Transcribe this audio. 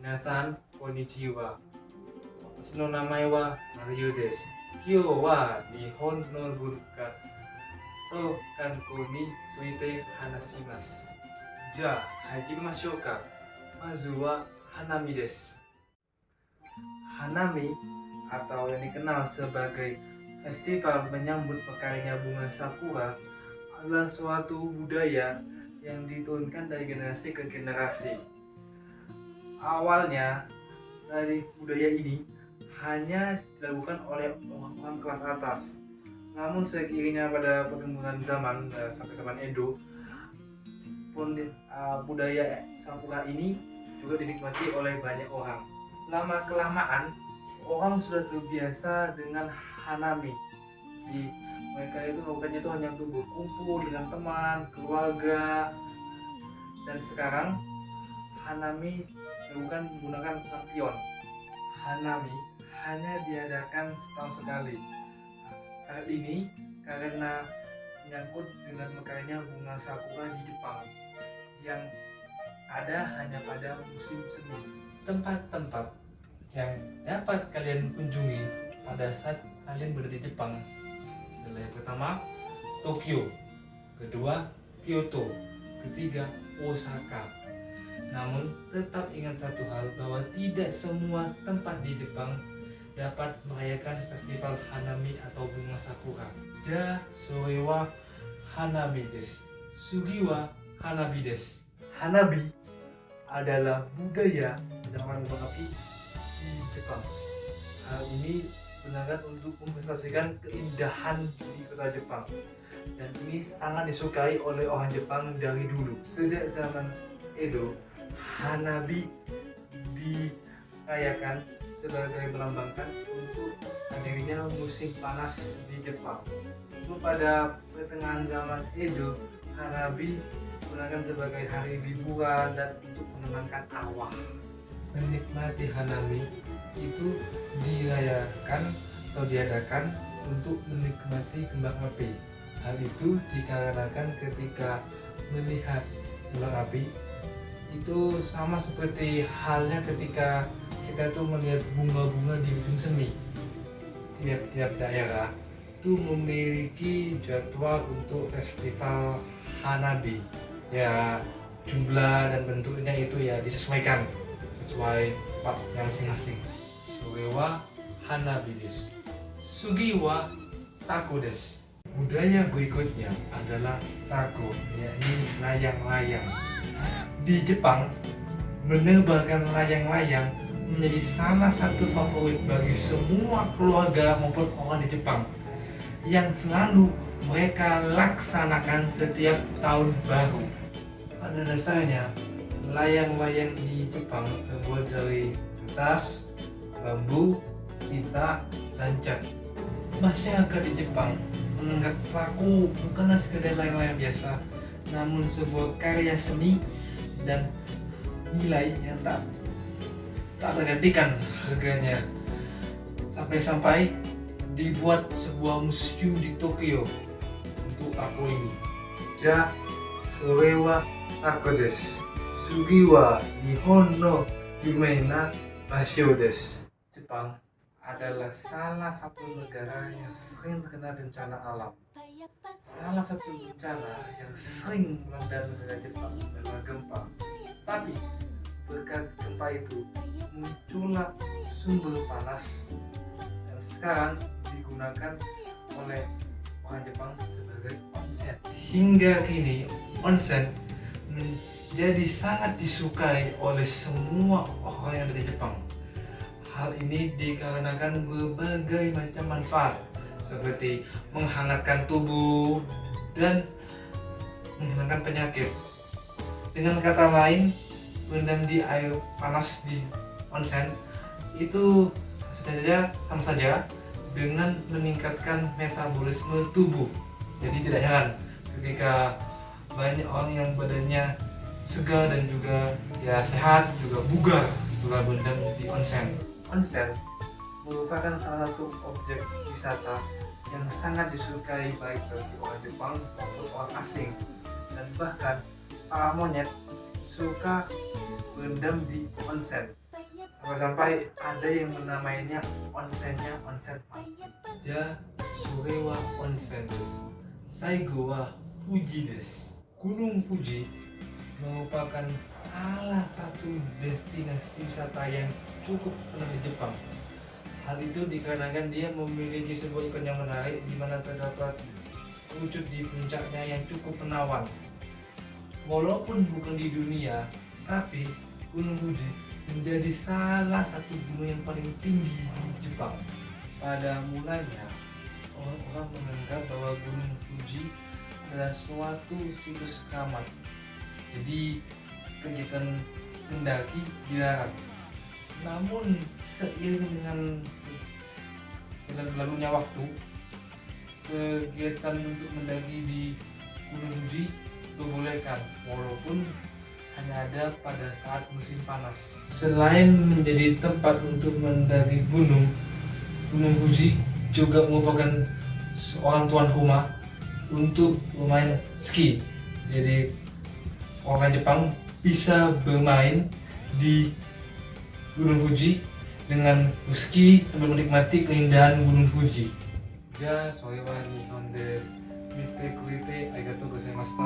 Minasan konnichiwa. Watashi no namae wa Mario desu. Kyou wa Nihon no bunka to kankou ni tsuite hanashimasu. Ja, hajimashou ka. Mazu wa hanami desu. Hanami atau yang dikenal sebagai festival menyambut mekarnya bunga sakura adalah suatu budaya yang diturunkan dari generasi ke generasi. Awalnya dari budaya ini hanya dilakukan oleh orang-orang kelas atas. Namun seiringnya pada perkembangan zaman sampai zaman Edo, budaya sakura ini juga dinikmati oleh banyak orang. Lama kelamaan orang sudah terbiasa dengan hanami. Mereka itu melakukannya itu hanya untuk berkumpul dengan teman, keluarga. Dan sekarang hanami dilakukan menggunakan lampion. Hanami hanya diadakan setahun sekali. Hal ini karena menyangkut dengan mekarnya bunga sakura di Jepang yang ada hanya pada musim semi. Tempat-tempat yang dapat kalian kunjungi pada saat kalian berada di Jepang adalah yang pertama Tokyo, kedua Kyoto, ketiga Osaka. Namun tetap ingat satu hal, bahwa tidak semua tempat di Jepang dapat merayakan festival hanami atau bunga sakura. Ja sore wa hanami desu, sugi wa hanabi desu. Hanabi adalah budaya menyalakan kembang api di Jepang. Hal ini digunakan untuk mempresentasikan keindahan di kota Jepang, dan ini sangat disukai oleh orang Jepang dari dulu. Sejak zaman Edo, hanabi dirayakan sebagai melambangkan untuk hadirnya musim panas di Jepang. Lalu pada pertengahan zaman Edo, hanabi digunakan sebagai hari liburan dan untuk menenangkan arwah. Menikmati hanami itu dirayakan atau diadakan untuk menikmati kembang api. Hal itu dikarenakan ketika melihat kembang api itu sama seperti halnya ketika kita tuh melihat bunga-bunga di musim semi. Tiap-tiap daerah itu memiliki jadwal untuk festival hanabi. Ya, jumlah dan bentuknya itu ya disesuaikan sesuai tempatnya masing-masing. Sore wa hanabi desu, sugi wa tako desu. Budaya berikutnya adalah tako, yakni layang-layang. Di Jepang, menerbangkan layang-layang menjadi salah satu favorit bagi semua keluarga maupun orang di Jepang, yang selalu mereka laksanakan setiap tahun baru. Pada dasarnya, layang-layang di Jepang terbuat dari kertas, bambu, tinta, dan cat. Masyarakat di Jepang menganggap paku bukanlah sekedar layang-layang biasa, namun sebuah karya seni dan nilai yang tak tergantikan harganya. Sampai-sampai dibuat sebuah museum di Tokyo untuk paku ini. Ja sore wa tako desu, sugi wa Nihon no yume na basho desu. Jepang adalah salah satu negara yang sering terkena bencana alam. Salah satu bencana yang sering melanda negara Jepang adalah gempa. Tapi berkat gempa itu muncullah sumber panas yang sekarang digunakan oleh orang Jepang sebagai onsen. Hingga kini onsen menjadi sangat disukai oleh semua orang yang ada di Jepang. Hal ini dikarenakan berbagai macam manfaat seperti menghangatkan tubuh dan menghilangkan penyakit. Dengan kata lain, berendam di air panas di onsen itu sama saja dengan meningkatkan metabolisme tubuh. Jadi tidak heran ketika banyak orang yang badannya segar dan juga ya sehat, juga bugar setelah berendam di onsen. Onsen merupakan salah satu objek wisata yang sangat disukai baik bagi orang Jepang maupun orang asing, dan bahkan para monyet suka berendam di onsen. sampai ada yang menamainya onsennya onsen Maki. Ja, sore wa onsen desu. Saigo wa Fuji desu. Gunung Fuji merupakan salah satu destinasi wisata yang cukup terkenal di Jepang. Hal itu dikarenakan dia memiliki sebuah ikon yang menarik di mana terdapat wujud di puncaknya yang cukup menawan. Walaupun bukan di dunia, tapi Gunung Fuji menjadi salah satu gunung yang paling tinggi di Jepang. Pada mulanya, orang-orang menganggap bahwa Gunung Fuji adalah suatu situs keramat. Jadi kegiatan mendaki dilarang. Namun seiring dengan berlalunya waktu, kegiatan untuk mendaki di Gunung Fuji diperbolehkan walaupun hanya ada pada saat musim panas. Selain menjadi tempat untuk mendaki Gunung Fuji juga merupakan seorang tuan rumah untuk bermain ski. Jadi orang Jepang bisa bermain di Gunung Fuji dengan ski sambil menikmati keindahan Gunung Fuji. Ja, soe wa Nihon desu. Mite kurite arigatou gozaimashita.